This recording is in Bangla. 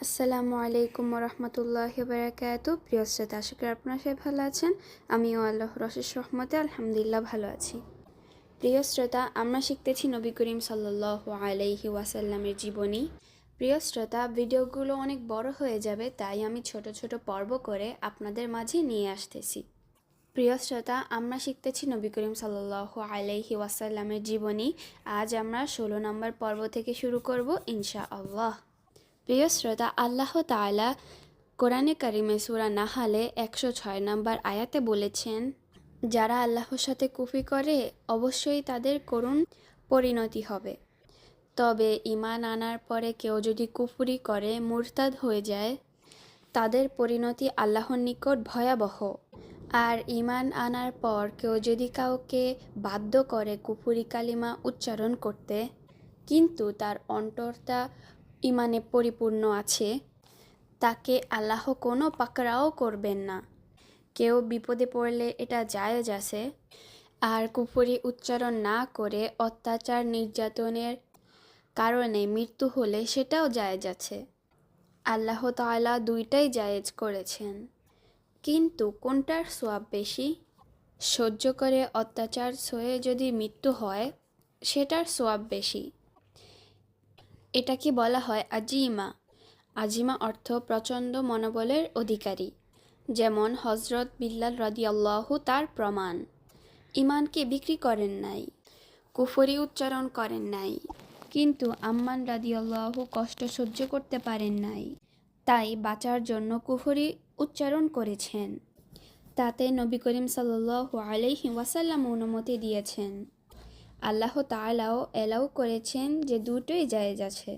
আসসালামু আলাইকুম ওরহমতুল্লাহি বারাকাতুহু। প্রিয় শ্রোতা, আশা করি আপনারা সবাই ভালো আছেন। আমিও আল্লাহর অশেষ রহমতে আলহামদুলিল্লাহ ভালো আছি। প্রিয় শ্রোতা, আমরা শিখতেছি নবী করিম সাল্লাল্লাহু আলাইহি ওয়াসাল্লামের জীবনী। প্রিয় শ্রোতা, ভিডিওগুলো অনেক বড় হয়ে যাবে, তাই আমি ছোট ছোট পর্ব করে আপনাদের মাঝে নিয়ে আসতেছি। প্রিয় শ্রোতা, আমরা শিখতেছি নবী করিম সাল্লাল্লাহু আলাইহি ওয়াসাল্লামের জীবনী। আজ আমরা 16 নম্বর পর্ব থেকে শুরু করব ইনশাআল্লাহ। প্রিয় শ্রোতা, আল্লাহ তাআলা কোরআনে কারিমে সূরা নাহালে 106 নম্বর আয়াতে বলেছেন, যারা আল্লাহর সাথে কুফরি করে অবশ্যই তাদের করুণ পরিণতি হবে। তবে ঈমান আনার পরে কেউ যদি কুফরি করে মুরতাদ হয়ে যায়, তাদের পরিণতি আল্লাহর নিকট ভয়াবহ। আর ঈমান আনার পর কেউ যদি কাউকে বাধ্য করে কুফরি কালিমা উচ্চারণ করতে, কিন্তু তার অন্তরটা ঈমানে পরিপূর্ণ আছে, তাকে আল্লাহ কোনো পাকড়াও করবেন না। কেউ বিপদে পড়লে এটা জায়েজ আছে, আর কুফরি উচ্চারণ না করে অত্যাচার নির্যাতনের কারণে মৃত্যু হলে সেটাও জায়েজ আছে। আল্লাহ তাআলা দুইটাই জায়েজ করেছেন, কিন্তু কোনটার সওয়াব বেশি? সহ্য করে অত্যাচার সয়ে যদি মৃত্যু হয়, সেটার সওয়াব বেশি। এটাকে বলা হয় আজিমা। আজিমা অর্থ প্রচণ্ড মনোবলের অধিকারী, যেমন হযরত বিল্লাল রাদিয়াল্লাহু তার প্রমাণ। ঈমানকে বিক্রি করেন নাই, কুফরি উচ্চারণ করেন নাই, কিন্তু আম্মার রাদিয়াল্লাহু কষ্ট সহ্য করতে পারেন নাই, তাই বাঁচার জন্য কুফরি উচ্চারণ করেছেন। তাতে নবী করিম সাল্লাল্লাহু আলাইহি ওয়াসাল্লাম অনুমতি দিয়েছেন। আল্লাহ তাআলাও এলাও করেছেন যে দুটোই জায়েজ আছে।